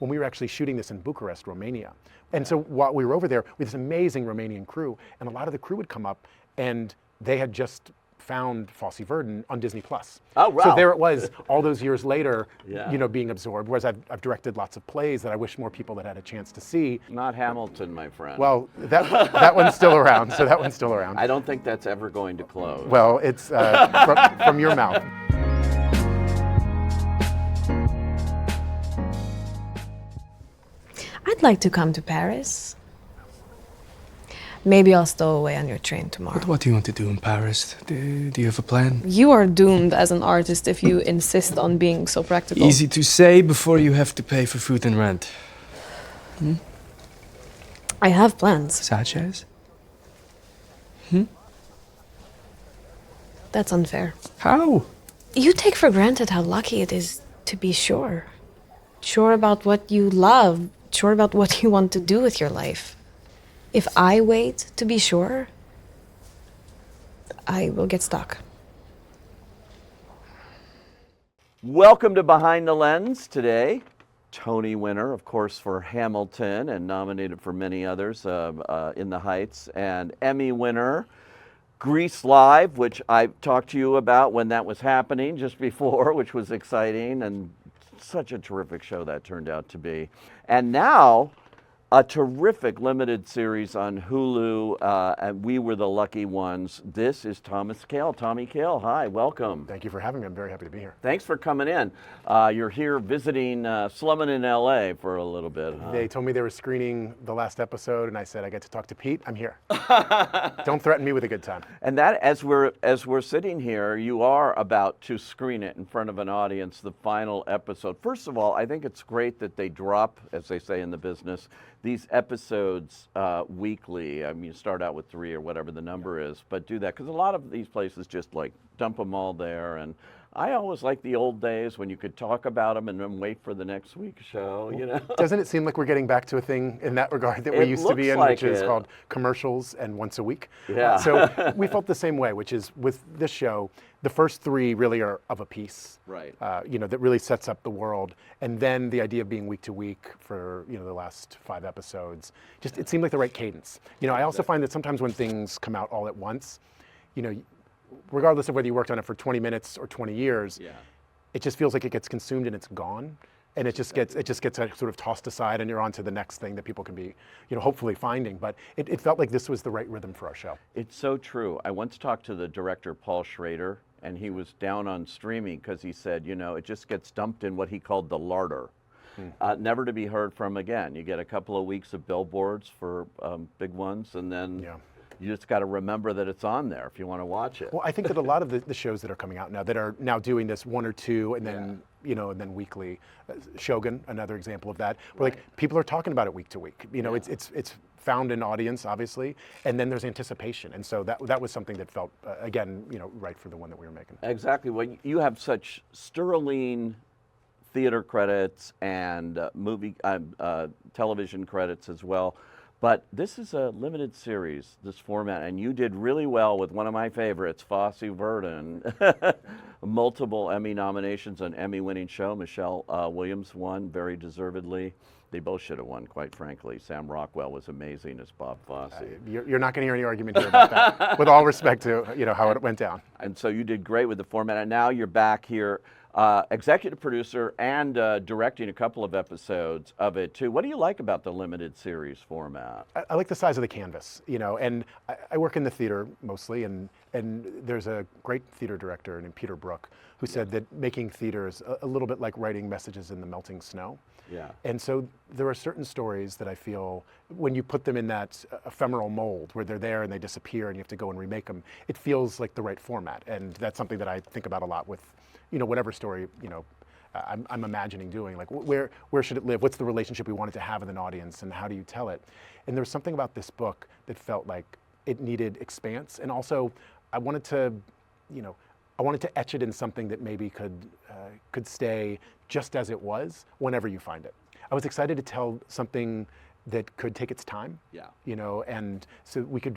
when we were actually shooting this in Bucharest, Romania. And so while we were over there, we had this amazing Romanian crew, and a lot of the crew would come up, and they had just found Fosse Verdon on Disney Plus. Oh, wow. So there it was, all those years later, Yeah. you know, being absorbed. Whereas I've directed lots of plays that I wish more people had had a chance to see. Not Hamilton, my friend. Well, that one's still around. So that one's still around. I don't think that's ever going to close. Well, it's from your mouth. I'd like to come to Paris. Maybe I'll stow away on your train tomorrow. But what do you want to do in Paris? Do you have a plan? You are doomed as an artist if you insist on being so practical. Easy to say before you have to pay for food and rent. I have plans. Such as? That's unfair. How? You take for granted how lucky it is to be sure. Sure about what you love. Sure about what you want to do with your life. If I wait to be sure, I will get stuck. Welcome to Behind the Lens today. Tony winner, of course, for Hamilton and nominated for many others, In the Heights, and Emmy winner, Grease Live, which I talked to you about when that was happening just before, which was exciting, and such a terrific show that turned out to be. And now, a terrific limited series on Hulu, and we were the lucky ones. This is Kail. Tommy Kail, hi, welcome. Thank you for having me. I'm very happy to be here. Thanks for coming in. You're here visiting, slumming in LA for a little bit, huh? They told me they were screening the last episode, and I said, I get to talk to Pete, I'm here. Don't threaten me with a good time. And that, as we're sitting here, you are about to screen it in front of an audience, the final episode. First of all, I think it's great that they drop, as they say in the business, these episodes weekly. I mean, you start out with 3 or whatever the number is, but do that, because a lot of these places just like dump them all there. And I always like the old days when you could talk about them and then wait for the next week's show, you know? Doesn't it seem like we're getting back to a thing in that regard that we It used to be looks in, like which is it. called commercials and once a week? Yeah. So we felt the same way, which is with this show, the first 3 really are of a piece. Right. You know, that really sets up the world. And then the idea of being week to week for, you know, the last 5 episodes, just it seemed like the right cadence. You know, I also find that sometimes when things come out all at once, you know, regardless of whether you worked on it for 20 minutes or 20 years, Yeah. it just feels like it gets consumed and it's gone. And it just gets sort of tossed aside, and you're on to the next thing that people can be, you know, hopefully finding. But it felt like this was the right rhythm for our show. It's so true. I once talked to the director, Paul Schrader, and he was down on streaming because he said, you know, it just gets dumped in what he called the larder. Never to be heard from again. You get a couple of weeks of billboards for big ones, and then Yeah. you just got to remember that it's on there if you want to watch it. Well, I think that a lot of the shows that are coming out now that are now doing this 1 or 2 and then, you know, and then weekly, Shogun, another example of that, where like people are talking about it week to week. You know, it's found an audience, obviously, and then there's anticipation. And so that was something that felt, again, you know, right for the one that we were making. Exactly. Well, you have such sterling theater credits and television credits as well. But this is a limited series, this format, and you did really well with one of my favorites, Fosse Verdon. Multiple Emmy nominations, an Emmy-winning show. Michelle Williams won very deservedly. They both should have won, quite frankly. Sam Rockwell was amazing as Bob Fosse. You're not going to hear any argument here about that, with all respect to, you know, how it went down. And so you did great with the format, and now you're back here, executive producer and directing a couple of episodes of it too. What do you like about the limited series format? I like the size of the canvas, you know, and I work in the theater mostly, and there's a great theater director named Peter Brook who said that making theater is a little bit like writing messages in the melting snow. Yeah. And so there are certain stories that I feel when you put them in that ephemeral mold where they're there and they disappear and you have to go and remake them, it feels like the right format. And that's something that I think about a lot with, you know, whatever story, you know, I'm imagining doing. Like where should it live? What's the relationship we want it to have with an audience, and how do you tell it? And there's something about this book that felt like it needed expanse, and also I wanted to, you know, I wanted to etch it in something that maybe could stay just as it was whenever you find it. I was excited to tell something that could take its time. Yeah. You know, and so we could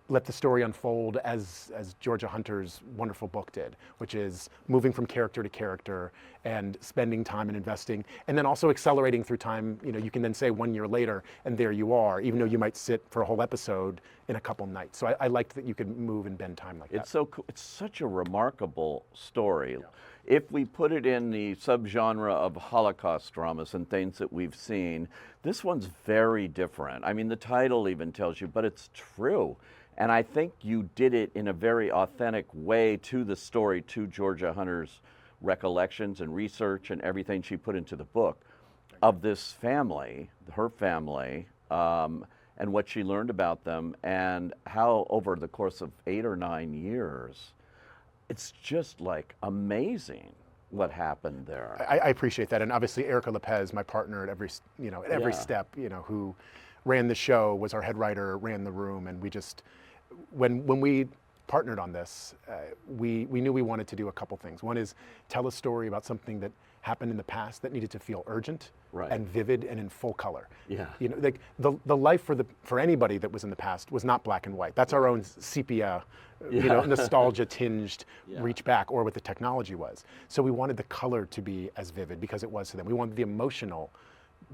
let the story unfold as Georgia Hunter's wonderful book did, which is moving from character to character and spending time and investing, and then also accelerating through time. You know, you can then say 1 year later, and there you are, even though you might sit for a whole episode in a couple nights. So I liked that you could move and bend time like that. It's so cool. It's such a remarkable story. If we put it in the subgenre of Holocaust dramas and things that we've seen, this one's very different. I mean, the title even tells you, but it's true. And I think you did it in a very authentic way to the story, to Georgia Hunter's recollections and research and everything she put into the book of this family, her family, and what she learned about them, and how over the course of 8 or 9 years, it's just like amazing what happened there. I appreciate that, and obviously Erica Lopez, my partner at every Yeah. step, who ran the show, was our head writer, ran the room, and we just, when we partnered on this, we knew we wanted to do a couple things. One is tell a story about something that happened in the past that needed to feel urgent Right. and vivid and in full color. Yeah. Like the life for anybody that was in the past was not black and white. That's our own sepia, nostalgia tinged reach back, or what the technology was. So we wanted the color to be as vivid because it was to them. We wanted the emotional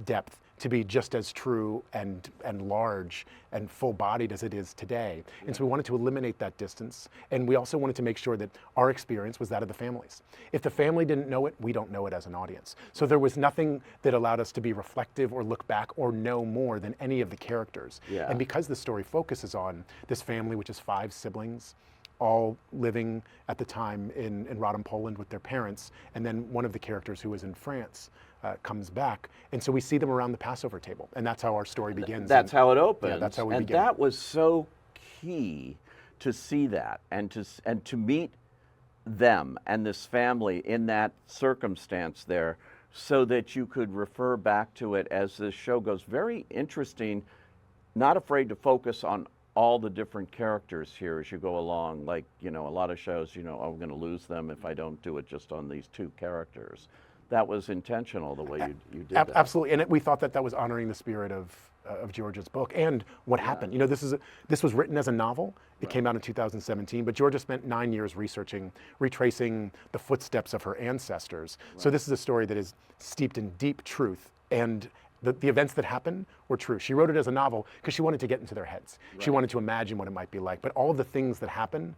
depth to be just as true and large and full-bodied as it is today. And so we wanted to eliminate that distance, and we also wanted to make sure that our experience was that of the families. If the family didn't know it, we don't know it as an audience. So there was nothing that allowed us to be reflective or look back or know more than any of the characters. Yeah. And because the story focuses on this family, which is 5 siblings, all living at the time in Rodham, Poland with their parents, and then one of the characters who was in France comes back, and so we see them around the Passover table, and that's how our story begins. That's how it opens. Yeah, that's how we and begin. that was so key to see that and to meet them and this family in that circumstance there, so that you could refer back to it as this show goes. Very interesting, not afraid to focus on all the different characters here as you go along. Like, a lot of shows, I'm going to lose them if I don't do it just on these 2 characters. That was intentional, the way you did that. Absolutely, and we thought that was honoring the spirit of Georgia's book and what happened. This was written as a novel. It came out in 2017, but Georgia spent 9 years retracing the footsteps of her ancestors. So this is a story that is steeped in deep truth, and the events that happened were true. She wrote it as a novel because she wanted to get into their heads. She wanted to imagine what it might be like, but all of the things that happened.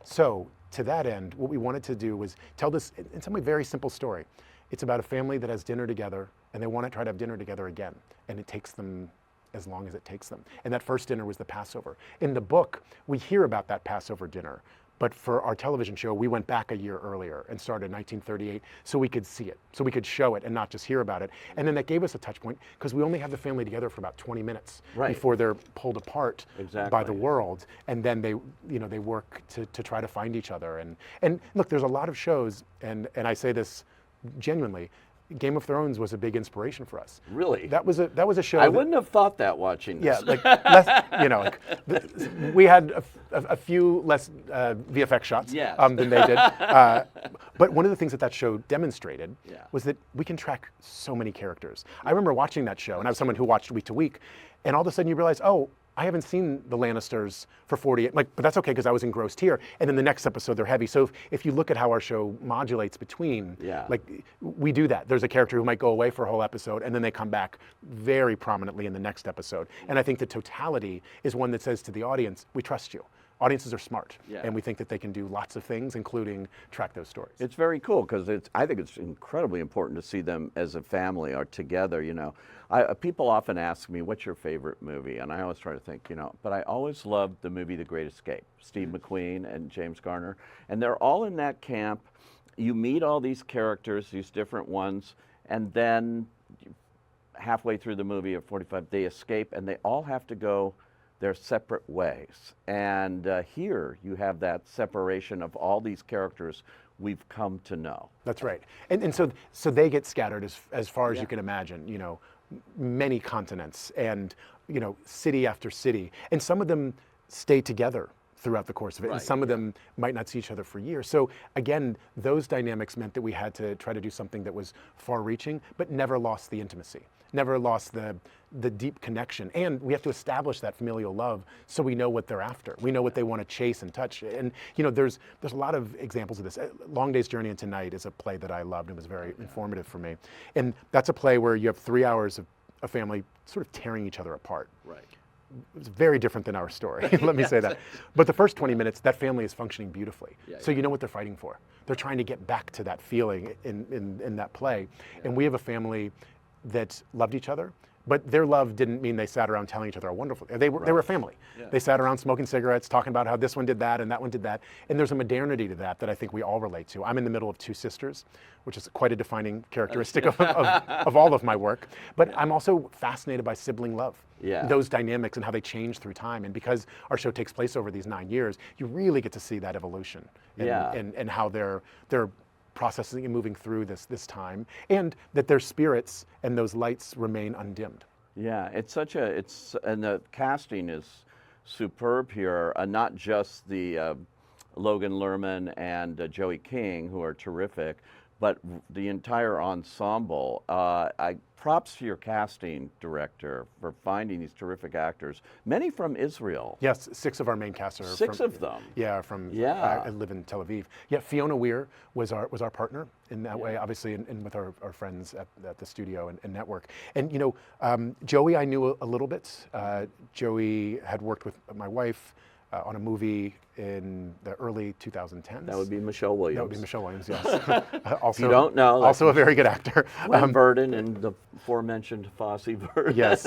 So to that end, what we wanted to do was tell this, in some way, very simple story. It's about a family that has dinner together, and they want to try to have dinner together again, and it takes them as long as it takes them. And that first dinner was the Passover. In the book, we hear about that Passover dinner, but for our television show, we went back a year earlier and started in 1938 so we could see it, so we could show it and not just hear about it. And then that gave us a touch point because we only have the family together for about 20 minutes before they're pulled apart by the world, and then they work to try to find each other. And look, there's a lot of shows, and I say this genuinely, Game of Thrones was a big inspiration for us. Really? That was a show. I wouldn't have thought that watching this. Yeah, we had a few less VFX shots than they did. But one of the things that show demonstrated was that we can track so many characters. I remember watching that show, and I was someone who watched week to week, and all of a sudden you realize, oh, I haven't seen the Lannisters for 48, but that's okay because I was engrossed here. And then the next episode, they're heavy. So if you look at how our show modulates between, we do that. There's a character who might go away for a whole episode, and then they come back very prominently in the next episode. And I think the totality is one that says to the audience, we trust you. Audiences are smart, and we think that they can do lots of things, including track those stories. It's very cool because I think it's incredibly important to see them as a family or together. People often ask me, "What's your favorite movie?" And I always try to think, but I always loved the movie The Great Escape, Steve McQueen and James Garner, and they're all in that camp. You meet all these characters, these different ones, and then halfway through the movie at 45, they escape, and they all have to go their separate ways. And here you have that separation of all these characters we've come to know. That's right. And so they get scattered as far as you can imagine, many continents and, city after city. And some of them stay together throughout the course of it. Right, And some of them might not see each other for years. So again, those dynamics meant that we had to try to do something that was far reaching, but never lost the intimacy, never lost the deep connection. And we have to establish that familial love so we know what they're after. We know what they want to chase and touch. And there's a lot of examples of this. Long Day's Journey into Night is a play that I loved and was very informative for me. And that's a play where you have 3 hours of a family sort of tearing each other apart. Right. It's very different than our story, let me say that. But the first 20 minutes, that family is functioning beautifully. So you know what they're fighting for. They're trying to get back to that feeling in that play. And we have a family that loved each other, but their love didn't mean they sat around telling each other how wonderful. They were a family. They sat around smoking cigarettes, talking about how this one did that and that one did that. And there's a modernity to that I think we all relate to. I'm in the middle of 2 sisters, which is quite a defining characteristic of all of my work. But I'm also fascinated by sibling love. Those dynamics and how they change through time. And because our show takes place over these 9 years, you really get to see that evolution and how they're processing and moving through this time, and that their spirits and those lights remain undimmed. Yeah, and the casting is superb here. Not just the Logan Lerman and Joey King, who are terrific, but the entire ensemble. Props to your casting director for finding these terrific actors, many from Israel. Yes, 6 of our main cast are 6 of them. Yeah, I live in Tel Aviv. Yeah, Fiona Weir was our partner in that way, obviously, and with our friends at the studio and network. And Joey I knew a little bit. Joey had worked with my wife on a movie in the early 2010s. That would be Michelle Williams. That would be Michelle Williams, yes. Also, you don't know. Also a very good actor. Gwen Verdon and the aforementioned Fosse Verdon. Yes,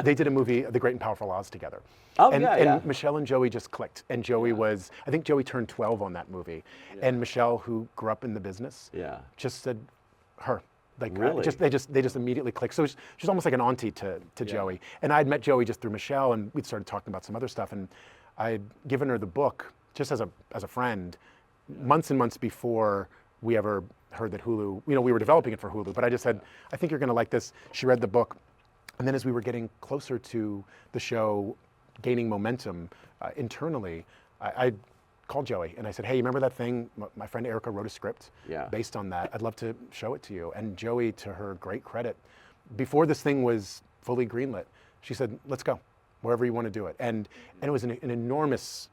they did a movie, The Great and Powerful Oz, together. And Michelle and Joey just clicked. And Joey I think Joey turned 12 on that movie. And Michelle, who grew up in the business, just said, her. Like really? They just immediately clicked. So she's almost like an auntie to Joey. And I'd met Joey just through Michelle, and we'd started talking about some other stuff. And I'd given her the book just as a friend months and months before we ever heard that Hulu, we were developing it for Hulu, but I just said, I think you're going to like this. She read the book. And then as we were getting closer to the show gaining momentum internally, I called Joey and I said, hey, you remember that thing? My friend Erica wrote a script based on that. I'd love to show it to you. And Joey, to her great credit, before this thing was fully greenlit, she said, let's go. Wherever you want to do it. And it was an enormous,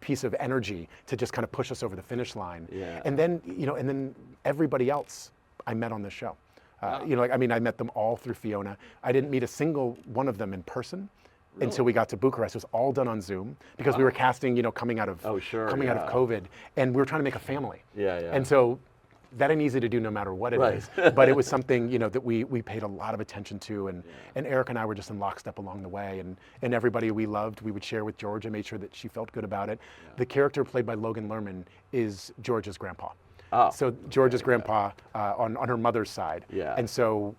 piece of energy to just kind of push us over the finish line. And then, everybody else I met on the show. I met them all through Fiona. I didn't meet a single one of them in person until we got to Bucharest. It was all done on Zoom because we were casting, coming out of COVID, and we were trying to make a family. And so that ain't easy to do no matter what it is. But it was something, that we paid a lot of attention to, and Eric and I were just in lockstep along the way, and everybody we loved, we would share with Georgia, made sure that she felt good about it. The character played by Logan Lerman is Georgia's grandpa. So Georgia's grandpa on her mother's side. And so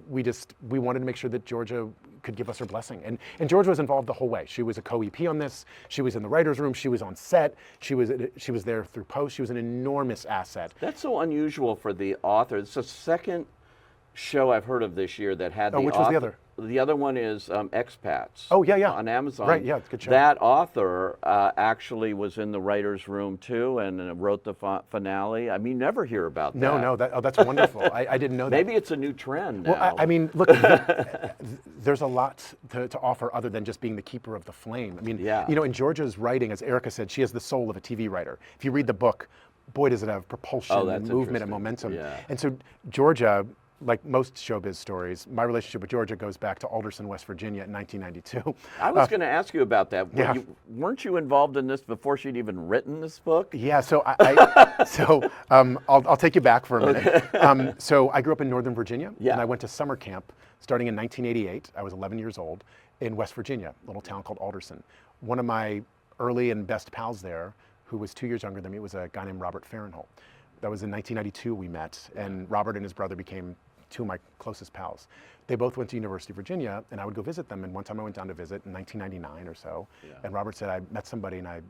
we wanted to make sure that Georgia could give us her blessing. And Georgia was involved the whole way. She was a co-EP on this. She was in the writer's room. She was on set. She was there through post. She was an enormous asset. That's so unusual for the author. It's the second show I've heard of this year that had the which was the other? The other one is Expats. Oh, yeah. On Amazon. Right, yeah, it's a good show. That author actually was in the writer's room too and wrote the finale. I mean, never hear about that. No, that's wonderful. I didn't know that. Maybe it's a new trend now. Well, I mean, look, there's a lot to offer other than just being the keeper of the flame. I mean, in Georgia's writing, as Erica said, she has the soul of a TV writer. If you read the book, boy, does it have propulsion and movement and momentum. And so Georgia, like most showbiz stories, my relationship with Georgia goes back to Alderson, West Virginia in 1992. I was going to ask you about that. Weren't you involved in this before she'd even written this book? Yeah, so I'll take you back for a minute. So I grew up in Northern Virginia, and I went to summer camp starting in 1988. I was 11 years old in West Virginia, a little town called Alderson. One of my early and best pals there, who was 2 years younger than me, was a guy named Robert Farrenholt. That was in 1992 we met, and Robert and his brother became 2 of my closest pals. They both went to University of Virginia, and I would go visit them. And one time I went down to visit in 1999 or so, and Robert said, I met somebody and I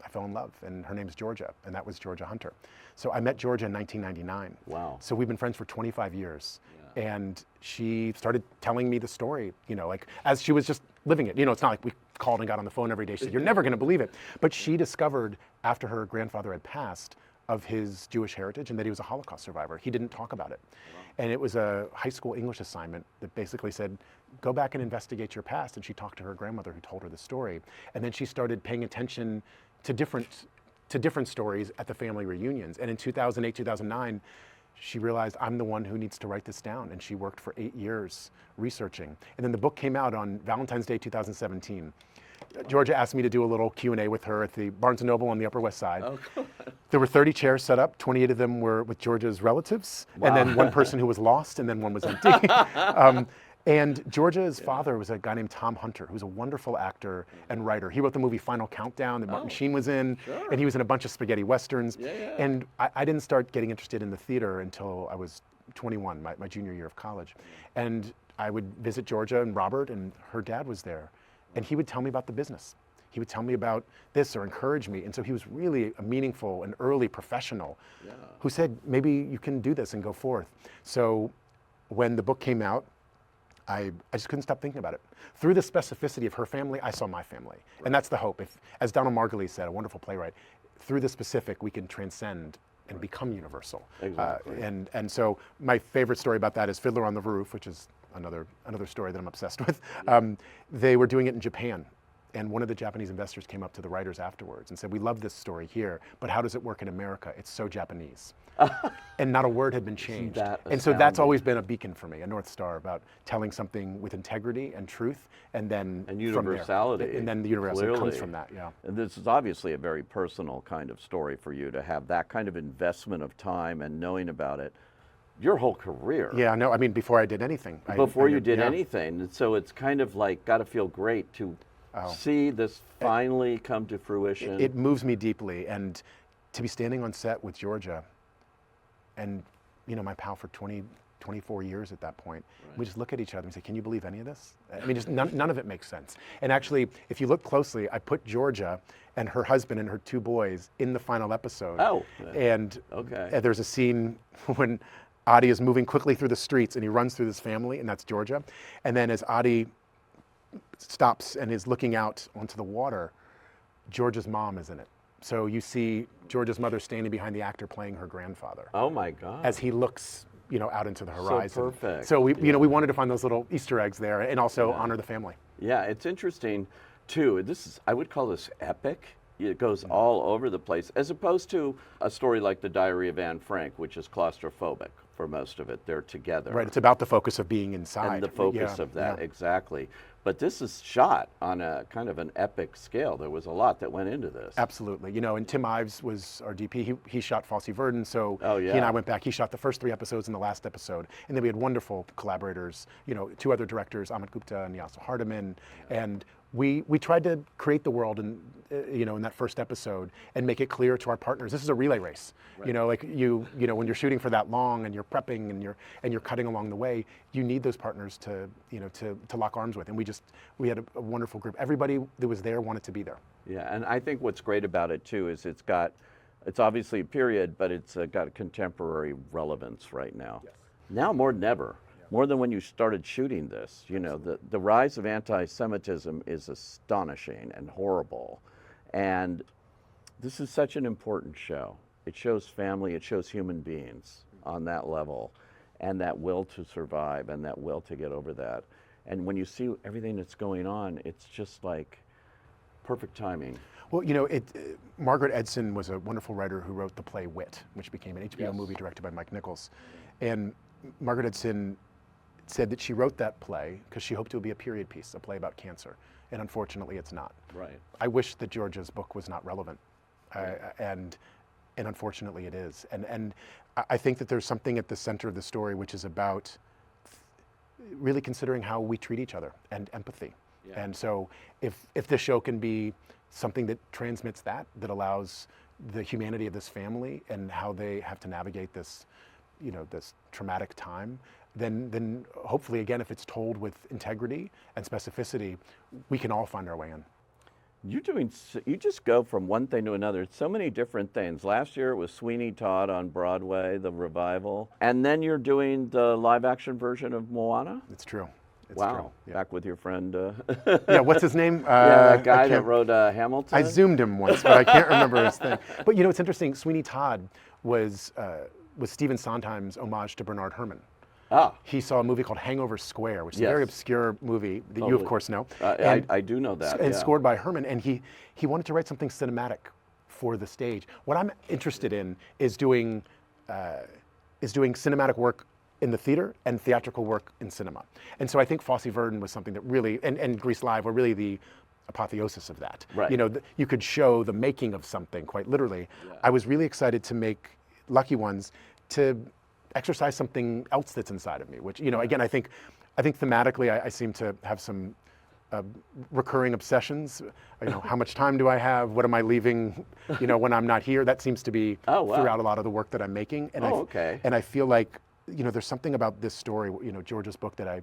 fell in love, and her name's Georgia, and that was Georgia Hunter. So I met Georgia in 1999. Wow. So we've been friends for 25 years. And she started telling me the story, like as she was just living it. It's not like we called and got on the phone every day. She said, "You're never going to believe it." But she discovered after her grandfather had passed of his Jewish heritage and that he was a Holocaust survivor. He didn't talk about it. And it was a high school English assignment that basically said, go back and investigate your past. And she talked to her grandmother who told her the story. And then she started paying attention to different stories at the family reunions. And in 2008, 2009, she realized I'm the one who needs to write this down. And she worked for 8 years researching. And then the book came out on Valentine's Day, 2017. Georgia asked me to do a little Q&A with her at the Barnes & Noble on the Upper West Side. Oh, cool. There were 30 chairs set up. 28 of them were with Georgia's relatives, Wow. and then one person who was lost, and then one was empty. And Georgia's father was a guy named Tom Hunter, who's a wonderful actor and writer. He wrote the movie Final Countdown that Martin Sheen was in, sure. and he was in a bunch of spaghetti westerns. Yeah. And I didn't start getting interested in the theater until I was 21, my junior year of college. And I would visit Georgia and Robert, and her dad was there. And he would tell me about the business. He would tell me about this or encourage me. And so he was really a meaningful and early professional who said, maybe you can do this and go forth. So when the book came out, I just couldn't stop thinking about it. Through the specificity of her family, I saw my family. And that's the hope. If, as Donald Margulies said, a wonderful playwright, through the specific, we can transcend and become universal. Exactly. And so my favorite story about that is Fiddler on the Roof, which is another story that I'm obsessed with. They were doing it in Japan. And one of the Japanese investors came up to the writers afterwards and said, we love this story here, but how does it work in America? It's so Japanese. And not a word had been changed. And so that's always been a beacon for me, a North Star about telling something with integrity and truth, and then And from there. universality. And then the universality comes clearly. from that, yeah. And this is obviously a very personal kind of story for you to have that kind of investment of time and knowing about it your whole career. Yeah, no, I mean, before I did anything. Before you did yeah. anything. And so it's kind of like, got to feel great to see this finally come to fruition. It moves me deeply, and to be standing on set with Georgia and, you know, my pal for 24 years at that point, we just look at each other and say, can you believe any of this? I mean, just none of it makes sense. And actually, if you look closely, I put Georgia and her husband and her 2 boys in the final episode. Oh, And okay. there's a scene when Adi is moving quickly through the streets and he runs through this family, and that's Georgia. And then as Adi stops and is looking out onto the water, Georgia's mom is in it. So you see Georgia's mother standing behind the actor playing her grandfather Oh my God. as he looks, you know, out into the horizon. perfect. So we, you know, we wanted to find those little Easter eggs there and also honor the family. Yeah, it's interesting too. This is, I would call this epic. It goes all over the place, as opposed to a story like The Diary of Anne Frank, which is claustrophobic for most of it. They're together. Right, it's about the focus of being inside. And the focus Yeah, of that, yeah. exactly. But this is shot on a kind of an epic scale. There was a lot that went into this. Absolutely. You know, and Tim Ives was our DP. He shot Fosse Verdon, so Oh, he yeah. and I went back. He shot the first 3 episodes and the last episode. And then we had wonderful collaborators, you know, 2 other directors, Amit Gupta and Yasu Hardiman. And we tried to create the world in, you know, in that first episode and make it clear to our partners, this is a relay race. You know, like you know, when you're shooting for that long and you're prepping and you're cutting along the way, you need those partners to, you know, to lock arms with. And we had a wonderful group. Everybody that was there wanted to be there. Yeah, and I think what's great about it too is it's obviously a period, but it's got a contemporary relevance right now. Yes. Now more than ever, more than when you started shooting this. You know, the rise of anti-Semitism is astonishing and horrible. And this is such an important show. It shows family, it shows human beings on that level, and that will to survive and that will to get over that. And when you see everything that's going on, it's just like perfect timing. Well, you know, Margaret Edson was a wonderful writer who wrote the play Wit, which became an HBO Yes. movie directed by Mike Nichols. And Margaret Edson said that she wrote that play because she hoped it would be a period piece, a play about cancer. And unfortunately, it's not. Right. I wish that Georgia's book was not relevant. And unfortunately, it is. And I think that there's something at the center of the story which is about really considering how we treat each other and empathy. Yeah. And so if this show can be something that transmits that allows the humanity of this family and how they have to navigate this, you know, this traumatic time, then hopefully, again, if it's told with integrity and specificity, we can all find our way in. You just go from one thing to another. It's so many different things. Last year it was Sweeney Todd on Broadway, the revival. And then you're doing the live action version of Moana? It's true. It's Wow. true. Yeah. Back with your friend. Yeah, what's his name? Yeah, that I guy that can't- wrote Hamilton. I zoomed him once, but I can't remember his thing. But you know, it's interesting. Sweeney Todd was Stephen Sondheim's homage to Bernard Herrmann. Ah, He saw a movie called Hangover Square, which is a very Yes. obscure movie that you, Totally. of course, know. I do know that. And yeah. scored by Herman, and he wanted to write something cinematic for the stage. What I'm interested in is doing cinematic work in the theater and theatrical work in cinema. And so I think Fosse Verdon was something that really, and Grease Live were really the apotheosis of that. Right. You know, you could show the making of something quite literally. Yeah. I was really excited to make Lucky Ones to exercise something else that's inside of me, which, you know, again, I think thematically I seem to have some recurring obsessions. You know, how much time do I have? What am I leaving, you know, when I'm not here? That seems to be Oh, wow. throughout a lot of the work that I'm making. And Okay. And I feel like, you know, there's something about this story, you know, George's book that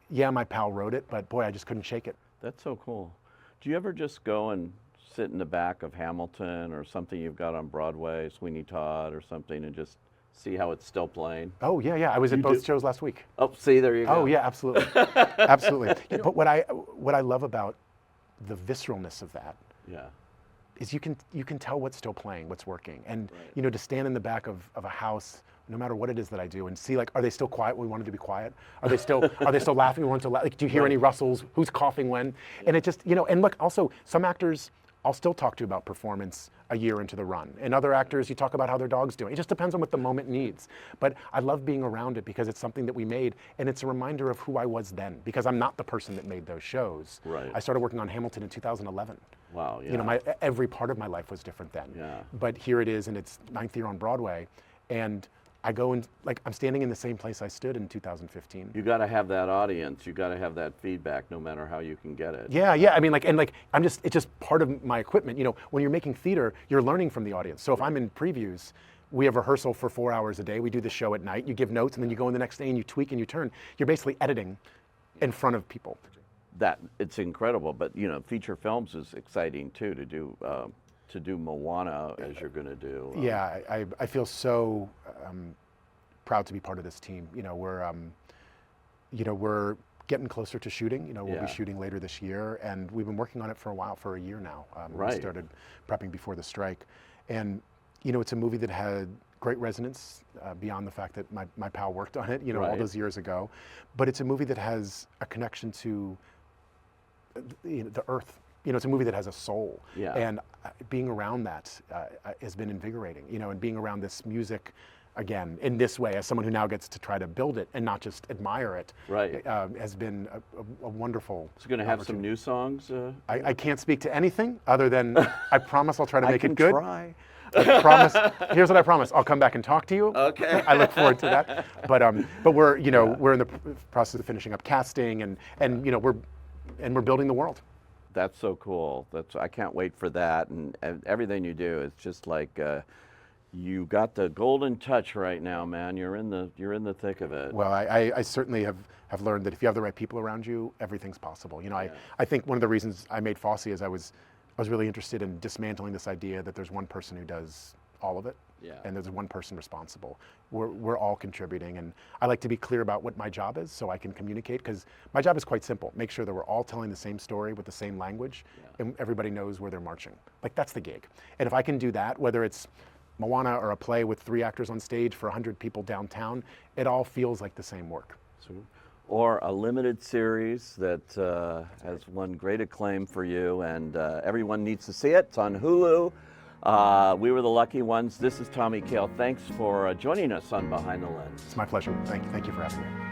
yeah, my pal wrote it, but boy, I just couldn't shake it. That's so cool. Do you ever just go and sit in the back of Hamilton or something you've got on Broadway, Sweeney Todd or something, and just see how it's still playing? Oh yeah. I was at both shows last week. Oh, see, there you go. Oh yeah, absolutely, absolutely. But what I love about the visceralness of that Yeah. is you can tell what's still playing, what's working, and Right. you know, to stand in the back of a house, no matter what it is that I do, and see, like, are they still quiet when we wanted to be quiet? Are they still laughing when we wanted to laugh? Like, do you hear Right. any rustles? Who's coughing when? And it just, you know, and look, also some actors I'll still talk to you about performance a year into the run, and other actors you talk about how their dog's doing. It just depends on what the moment needs. But I love being around it because it's something that we made, and it's a reminder of who I was then, because I'm not the person that made those shows. Right. I started working on Hamilton in 2011. Wow, yeah. You know, every part of my life was different then. Yeah. But here it is in its 9th year on Broadway, and I go and, like, I'm standing in the same place I stood in 2015. You got to have that audience. You got to have that feedback, no matter how you can get it. Yeah. I mean, like, it's just part of my equipment. You know, when you're making theater, you're learning from the audience. So if I'm in previews, we have rehearsal for 4 hours a day. We do the show at night. You give notes, and then you go in the next day and you tweak and you turn. You're basically editing in front of people. That it's incredible, but you know, feature films is exciting too to do Moana as you're going to do. Yeah, I feel so proud to be part of this team. You know, we're getting closer to shooting. You know, we'll Yeah. be shooting later this year, and we've been working on it for a while, for a year now. Right. We started prepping before the strike, and you know, it's a movie that had great resonance beyond the fact that my pal worked on it. You know, all Right. those years ago, but it's a movie that has a connection to the earth. You know, it's a movie that has a soul. Yeah. And being around that has been invigorating, you know, and being around this music again in this way, as someone who now gets to try to build it and not just admire it, Right. has been a wonderful. It's going to have some new songs. I can't speak to anything other than I promise I'll try to I make can it good. try. I promise. Here's what I promise. I'll come back and talk to you. Okay. I look forward to that. But we're, you know, we're in the process of finishing up casting, and you know, we're building the world. That's so cool. I can't wait for that, and everything you do. It's just like you got the golden touch right now, man. You're in the thick of it. Well, I certainly have learned that if you have the right people around you, everything's possible. You know, I think one of the reasons I made Fosse is I was really interested in dismantling this idea that there's one person who does all of it. Yeah. And there's one person responsible. We're all contributing, and I like to be clear about what my job is so I can communicate, because my job is quite simple. Make sure that we're all telling the same story with the same language, and everybody knows where they're marching. Like, that's the gig. And if I can do that, whether it's Moana or a play with 3 actors on stage for 100 people downtown, it all feels like the same work. Or a limited series that has won great acclaim for you, and everyone needs to see it. It's on Hulu. We were the lucky ones. This is Tommy Kail. Thanks for joining us on Behind the Lens. It's my pleasure. Thank you for having me.